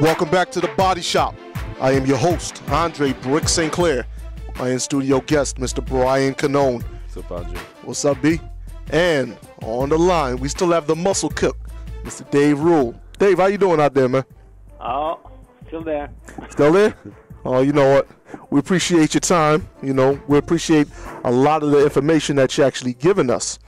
Welcome back to the Body Shop. I am your host, Andre Brick St. Clair. My in-studio guest, Mr. Brian Canone. What's up, Andre? What's up, B? And on the line, we still have the muscle cook, Mr. Dave Rule. Dave, how you doing out there, man? Oh, still there. Still there? Oh, you know what? We appreciate your time. You know, we appreciate a lot of the information that you're actually giving us.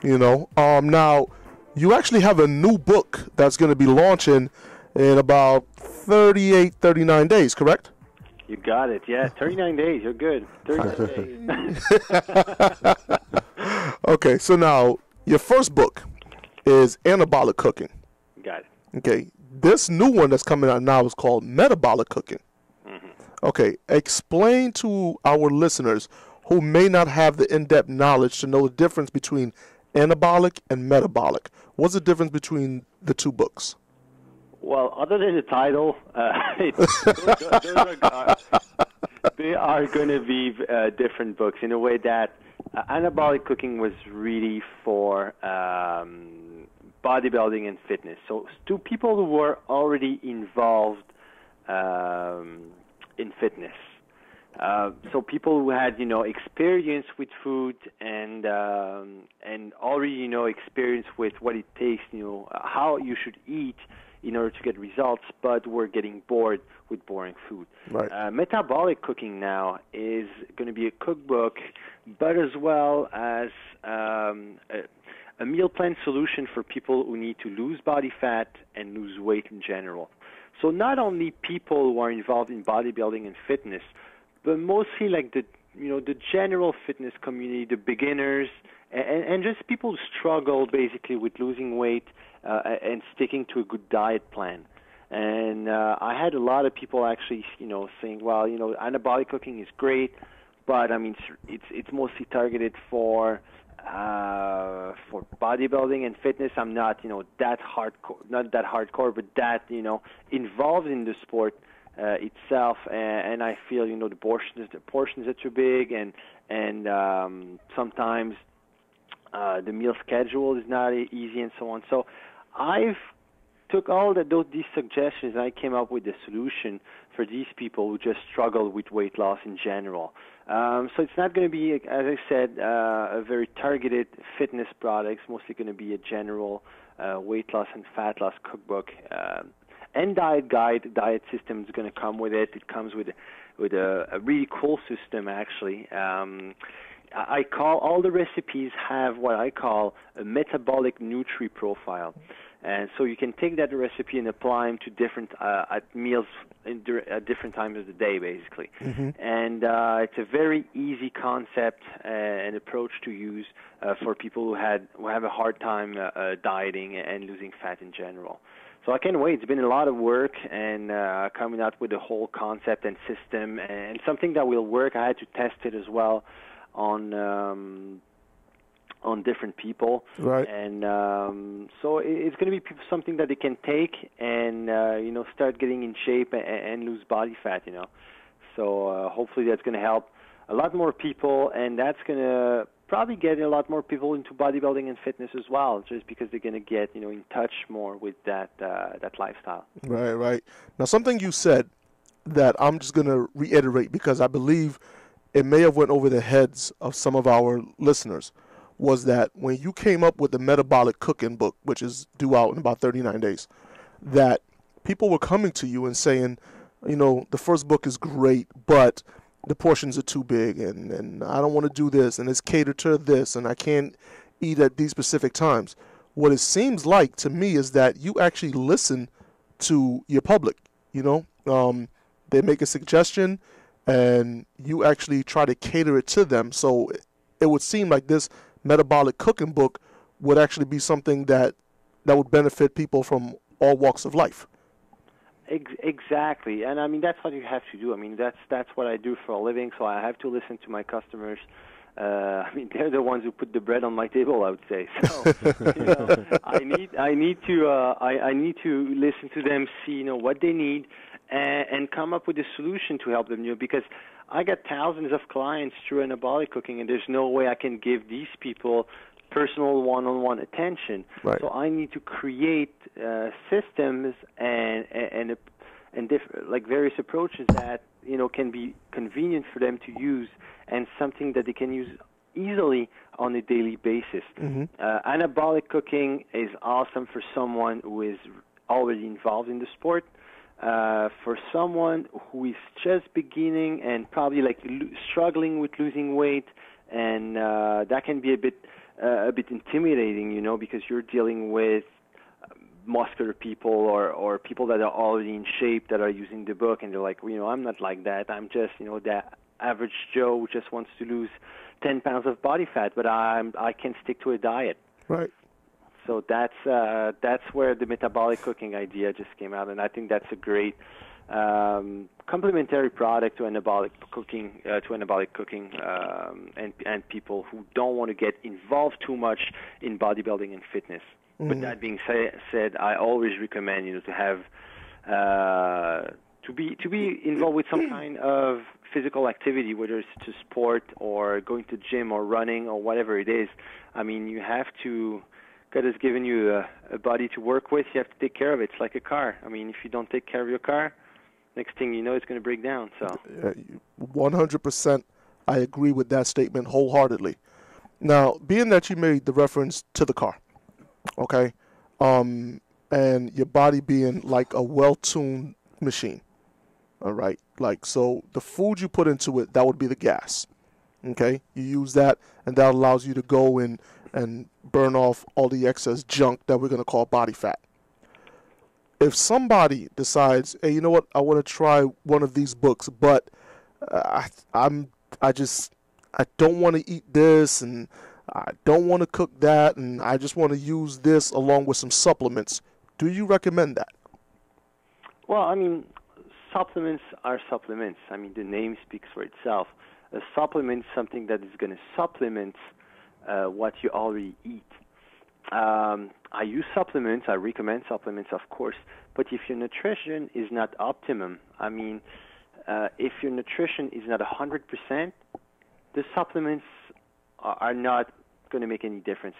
You know, now you actually have a new book that's going to be launching in about 39 days, correct? You got it. Yeah, 39 days. You're good. 39 days. Okay, so now your first book is Anabolic Cooking. Got it. Okay, this new one that's coming out now is called Metabolic Cooking. Mm-hmm. Okay, explain to our listeners who may not have the in-depth knowledge to know the difference between anabolic and metabolic. What's the difference between the two books? Well, other than the title, they are going to be different books in a way that Anabolic Cooking was really for bodybuilding and fitness. So to people who were already involved in fitness. So people who had, experience with food and already, experience with what it takes, how you should eat in order to get results, but were getting bored with boring food. Right. Metabolic Cooking now is going to be a cookbook, but as well as a meal plan solution for people who need to lose body fat and lose weight in general. So not only people who are involved in bodybuilding and fitness, but mostly like the general fitness community, the beginners, and just people who struggle basically with losing weight and sticking to a good diet plan. And I had a lot of people actually, saying, well, anabolic cooking is great, but I mean, it's mostly targeted for bodybuilding and fitness. I'm not, that hardcore, but that, involved in the sport itself. And I feel, the portions are too big, and sometimes the meal schedule is not easy, and so on. So I've took all these suggestions, and I came up with a solution for these people who just struggle with weight loss in general. So it's not going to be, as I said, a very targeted fitness product. It's mostly going to be a general weight loss and fat loss cookbook. And diet guide, diet system is going to come with it. It comes with a really cool system, actually. I call all the recipes have what I call a metabolic nutri profile. And so you can take that recipe and apply them to different at meals at different times of the day, basically. Mm-hmm. And it's a very easy concept and approach to use for people who have a hard time dieting and losing fat in general. So I can't wait. It's been a lot of work and coming out with the whole concept and system and something that will work. I had to test it as well on different people, right? And so it's going to be something that they can take and start getting in shape and lose body fat. So hopefully that's going to help a lot more people, and that's going to probably get a lot more people into bodybuilding and fitness as well, just because they're going to get in touch more with that lifestyle. Right. Now, something you said that I'm just going to reiterate because I believe it may have went over the heads of some of our listeners, was that when you came up with the Metabolic Cooking book, which is due out in about 39 days, that people were coming to you and saying, the first book is great, but the portions are too big, and I don't want to do this, and it's catered to this, and I can't eat at these specific times. What it seems like to me is that you actually listen to your public. They make a suggestion, and you actually try to cater it to them. So it would seem like this Metabolic Cooking book would actually be something that would benefit people from all walks of life. Exactly, and I mean that's what you have to do. I mean that's what I do for a living. So I have to listen to my customers. I mean they're the ones who put the bread on my table, I would say. So I need to listen to them, see what they need, and come up with a solution to help them. Because I got thousands of clients through Anabolic Cooking, and there's no way I can give these people personal one-on-one attention. Right. So I need to create systems and and various approaches that can be convenient for them to use and something that they can use easily on a daily basis. Anabolic cooking is awesome for someone who is already involved in the sport. For someone who is just beginning and probably struggling with losing weight, and that can be a bit intimidating, because you're dealing with muscular people or people that are already in shape that are using the book, and they're like, I'm not like that. I'm just, the average Joe who just wants to lose 10 pounds of body fat, but I can stick to a diet. Right. So that's where the metabolic cooking idea just came out, and I think that's a great complementary product to anabolic cooking, and people who don't want to get involved too much in bodybuilding and fitness. But that being said, I always recommend to have to be involved with some kind of physical activity, whether it's to sport or going to gym or running or whatever it is. I mean, you have to. God has given you a body to work with. You have to take care of it. It's like a car. I mean, if you don't take care of your car, next thing you know, it's going to break down. So, 100%, I agree with that statement wholeheartedly. Now, being that you made the reference to the car, okay, and your body being like a well-tuned machine, all right, so the food you put into it, that would be the gas, okay? You use that, and that allows you to go and burn off all the excess junk that we're going to call body fat. If somebody decides, hey, you know what, I want to try one of these books, but I don't want to eat this, and I don't want to cook that, and I just want to use this along with some supplements, do you recommend that? Well, I mean, supplements are supplements. I mean, the name speaks for itself. A supplement is something that is going to supplement what you already eat. I use supplements. I recommend supplements, of course. But if your nutrition is not optimum, I mean, if your nutrition is not 100%, the supplements are not going to make any difference.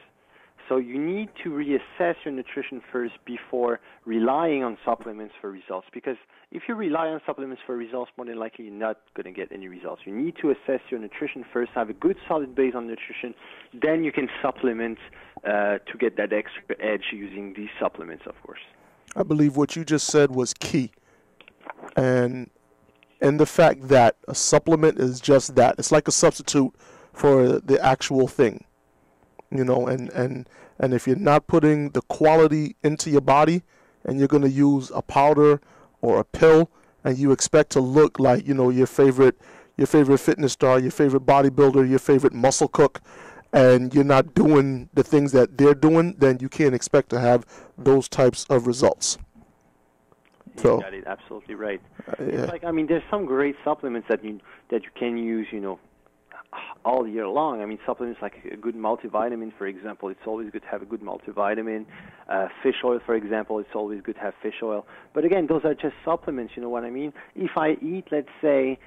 So you need to reassess your nutrition first before relying on supplements for results. Because if you rely on supplements for results, more than likely you're not going to get any results. You need to assess your nutrition first, have a good solid base on nutrition, then you can supplement to get that extra edge using these supplements, of course. I believe what you just said was key. And the fact that a supplement is just that. It's like a substitute for the actual thing. And if you're not putting the quality into your body and you're going to use a powder or a pill and you expect to look like, your favorite fitness star, your favorite bodybuilder, your favorite muscle cook, and you're not doing the things that they're doing, then you can't expect to have those types of results. So, you got it absolutely right. It's like, I mean, there's some great supplements that you can use, all year long. I mean, supplements like a good multivitamin, for example, it's always good to have a good multivitamin. Fish oil, for example, it's always good to have fish oil. But again, those are just supplements, you know what I mean? If I eat, let's say,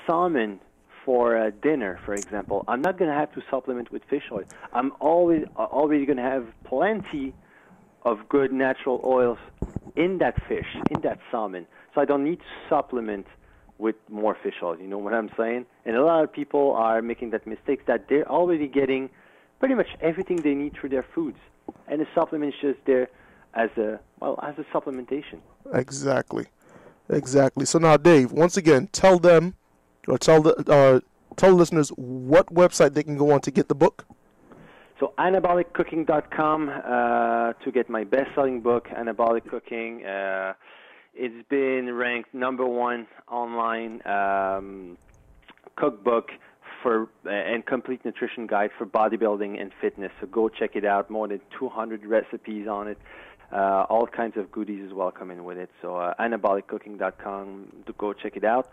salmon for dinner, for example, I'm not going to have to supplement with fish oil. I'm already going to have plenty of good natural oils in that fish, in that salmon. So I don't need to supplement with more fish oil, you know what I'm saying? And a lot of people are making that mistake that they're already getting pretty much everything they need through their foods. And the supplement is just there as a supplementation. Exactly. So now, Dave, once again, tell them, or tell listeners what website they can go on to get the book. So anaboliccooking.com to get my best-selling book, Anabolic Cooking. It's been ranked #1 online cookbook and complete nutrition guide for bodybuilding and fitness. So go check it out. More than 200 recipes on it. All kinds of goodies as well come in with it. So anaboliccooking.com to go check it out.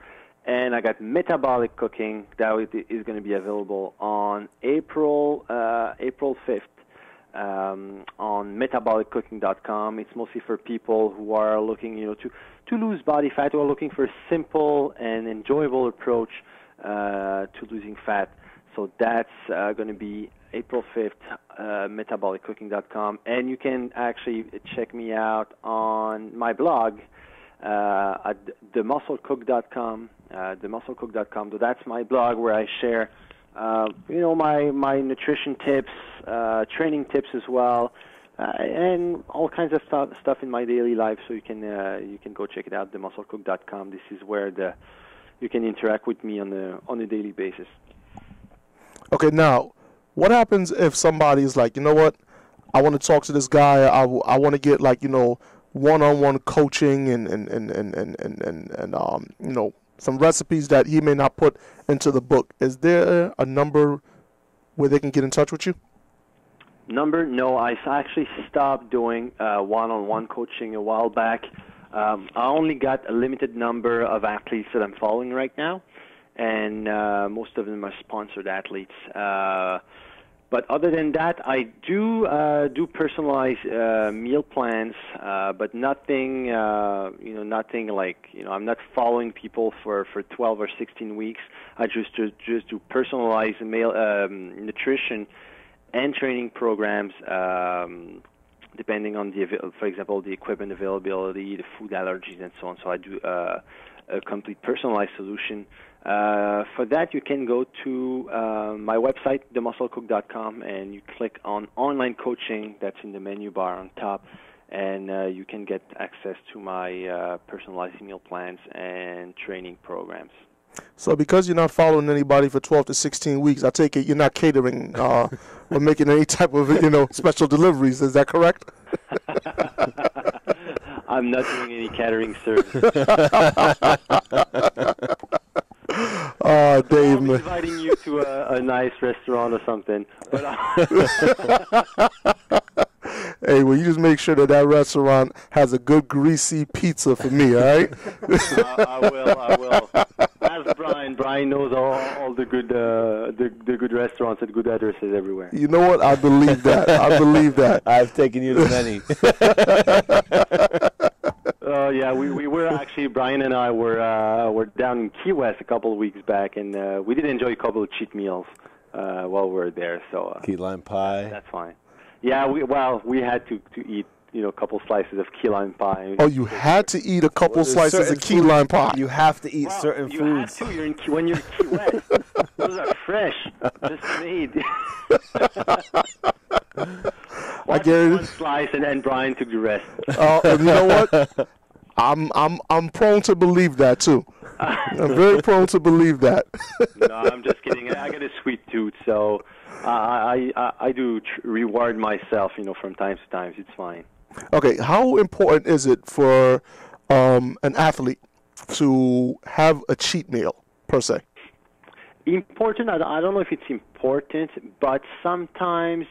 And I got Metabolic Cooking that is going to be available on April 5th. On metaboliccooking.com. It's mostly for people who are looking, to lose body fat, who are looking for a simple and enjoyable approach to losing fat. So that's going to be April 5th, metabolicCooking.com. And you can actually check me out on my blog at themusclecook.com. Themusclecook.com. So that's my blog where I share, my nutrition tips, training tips as well, and all kinds of stuff in my daily life. So you can go check it out. Themusclecook.com. This is where you can interact with me on a daily basis. Okay, now, what happens if somebody is like, you know what, I want to talk to this guy, I want to get one-on-one coaching and some recipes that he may not put into the book. Is there a number where they can get in touch with you? Number? No, I actually stopped doing one-on-one coaching a while back. I only got a limited number of athletes that I'm following right now, and most of them are sponsored athletes. But other than that, I do personalized meal plans, but nothing, nothing like, I'm not following people for 12 or 16 weeks. I just do personalized nutrition and training programs, depending on for example, the equipment availability, the food allergies, and so on. So I do a complete personalized solution. For that, you can go to my website, themusclecook.com, and you click on online coaching. That's in the menu bar on top, and you can get access to my personalized meal plans and training programs. So because you're not following anybody for 12 to 16 weeks, I take it you're not catering or making any type of special deliveries. Is that correct? I'm not doing any catering service. Oh, Dave, I'll be inviting you to a nice restaurant or something. But hey, well, you just make sure that restaurant has a good greasy pizza for me, all right? I will. Ask Brian. Brian knows all the good good restaurants and good addresses everywhere. You know what? I believe that. I've taken you to many. Oh yeah, we were actually, Brian and I were down in Key West a couple of weeks back, and we did enjoy a couple of cheat meals while we were there. So key lime pie. That's fine. Yeah, we had to eat a couple slices of key lime pie. Oh, you had to eat a couple slices of key lime pie. You have to eat certain foods. You have to. When you're in Key West, those are fresh, just made. I get it. One slice, and then Brian took the rest. And you know what? I'm prone to believe that too. I'm very prone to believe that. No, I'm just kidding. I got a sweet tooth, so I do reward myself, from time to time. It's fine. Okay, how important is it for an athlete to have a cheat meal per se? Important? I don't know if it's important, but sometimes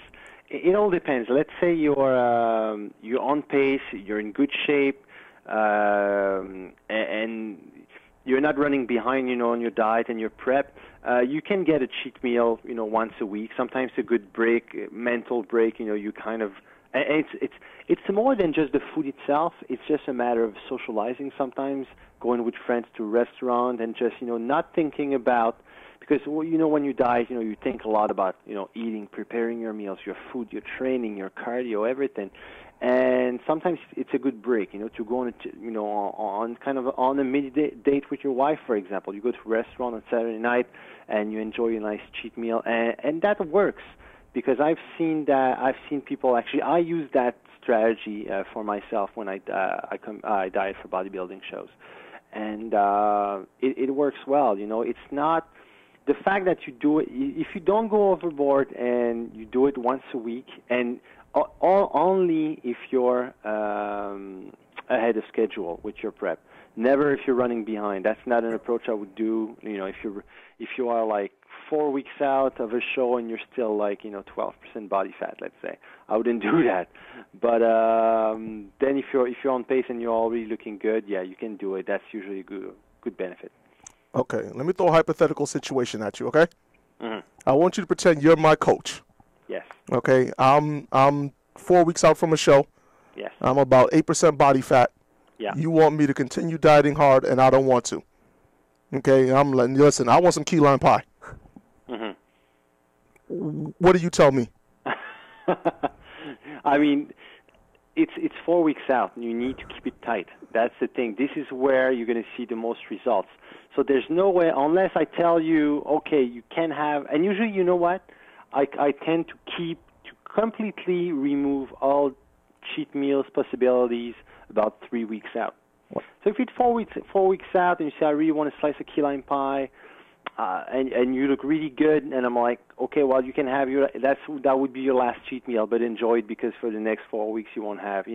it all depends. Let's say you're on pace, you're in good shape, and you're not running behind, on your diet and your prep. You can get a cheat meal, once a week. Sometimes a good break, mental break. You kind of. It's more than just the food itself. It's just a matter of socializing. Sometimes going with friends to a restaurant and just not thinking about. Because, when you diet, you think a lot about, eating, preparing your meals, your food, your training, your cardio, everything. And sometimes it's a good break, to go on, on a mini date with your wife, for example. You go to a restaurant on Saturday night and you enjoy a nice cheat meal. And that works because I've seen people actually, I use that strategy for myself when I diet for bodybuilding shows. And it works well, It's not. The fact that you do it, if you don't go overboard and you do it once a week, and only if you're ahead of schedule with your prep, never if you're running behind. That's not an approach I would do. If you are like 4 weeks out of a show and you're still 12% body fat, let's say, I wouldn't do that. But then if you're on pace and you're already looking good, yeah, you can do it. That's usually a good benefit. Okay, let me throw a hypothetical situation at you, okay? Mm-hmm. I want you to pretend you're my coach. Yes. Okay, I'm 4 weeks out from a show. Yes. I'm about 8% body fat. Yeah. You want me to continue dieting hard, and I don't want to. Okay, I'm like, listen, I want some key lime pie. Mm-hmm. what do you tell me? I mean, it's 4 weeks out, and you need to keep it tight. That's the thing. This is where you're going to see the most results. So there's no way, unless I tell you, okay, you can have, and usually, you know what? I tend to completely remove all cheat meals possibilities about 3 weeks out. So if it's 4 weeks out, and you say, I really want to slice a key lime pie, and you look really good, and I'm like, okay, well, you can have that would be your last cheat meal, but enjoy it, because for the next 4 weeks you won't have,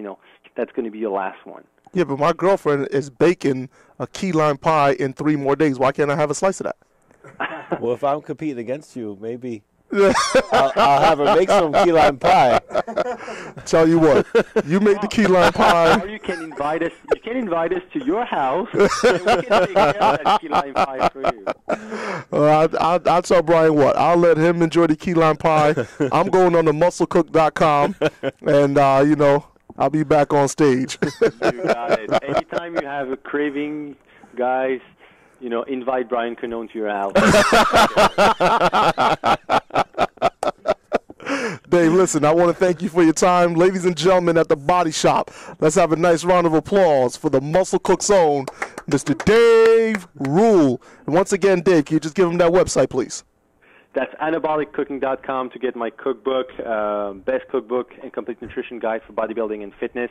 that's going to be your last one. Yeah, but my girlfriend is baking a key lime pie in 3 more days. Why can't I have a slice of that? Well, if I'm competing against you, maybe I'll have her make some key lime pie. Tell you what, you make the key lime pie. Or you can invite us. You can invite us to your house, and we can take care of that key lime pie for you. I'll tell Brian what. I'll let him enjoy the key lime pie. I'm going on to musclecook.com, and I'll be back on stage. You got it. Anytime you have a craving, guys, invite Brian Canone to your house. Dave, listen, I want to thank you for your time. Ladies and gentlemen at the Body Shop, let's have a nice round of applause for the Muscle Cook's own, Mr. Dave Rule. And once again, Dave, can you just give him that website, please? That's anaboliccooking.com to get my cookbook, best cookbook and complete nutrition guide for bodybuilding and fitness.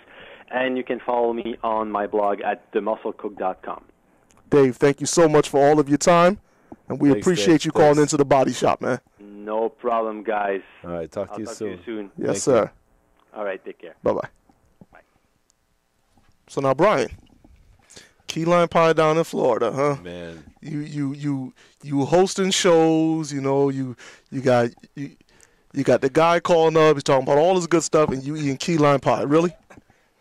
And you can follow me on my blog at themusclecook.com. Dave, thank you so much for all of your time, and we appreciate you calling into the Body Shop, man. No problem, guys. All right, talk to you soon. Yes, sir. All right, take care. Bye-bye. Bye. So now, Brian, key lime pie down in Florida, huh? Man, you hosting shows, you got the guy calling up, he's talking about all this good stuff, and you eating key lime pie. Really?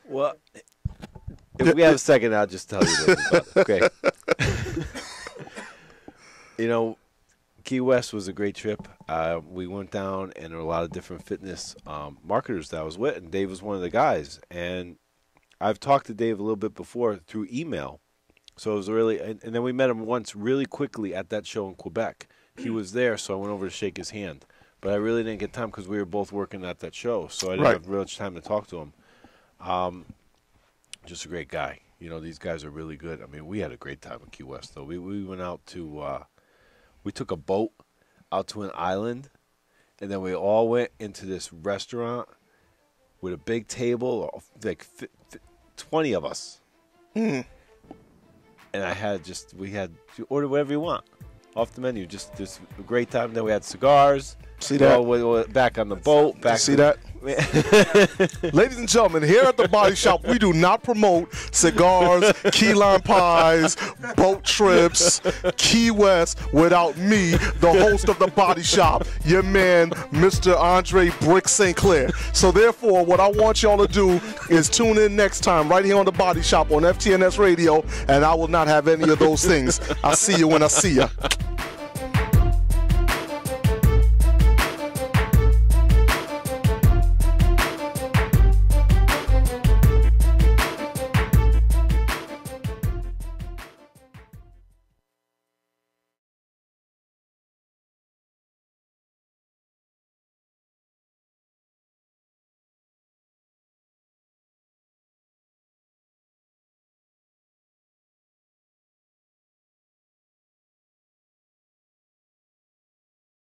Well, if we have a second, I'll just tell you this about it. Okay. Key West was a great trip. We went down, and there were a lot of different fitness marketers that I was with, and Dave was one of the guys. And I've talked to Dave a little bit before through email. So it was really, and then we met him once really quickly at that show in Quebec. He was there, so I went over to shake his hand. But I really didn't get time because we were both working at that show, so I didn't have real time to talk to him. Just a great guy. These guys are really good. I mean, we had a great time in Key West, though. We went out to, we took a boat out to an island, and then we all went into this restaurant with a big table, like 20 of us. And we had to order whatever you want off the menu. Just a great time. Then we had cigars. See that? Back on the boat. See that? Ladies and gentlemen, here at the Body Shop, we do not promote cigars, key lime pies, boat trips, Key West without me, the host of the Body Shop, your man, Mr. Andre Brick St. Clair. So therefore, what I want y'all to do is tune in next time right here on the Body Shop on FTNS Radio, and I will not have any of those things. I'll see you when I see you.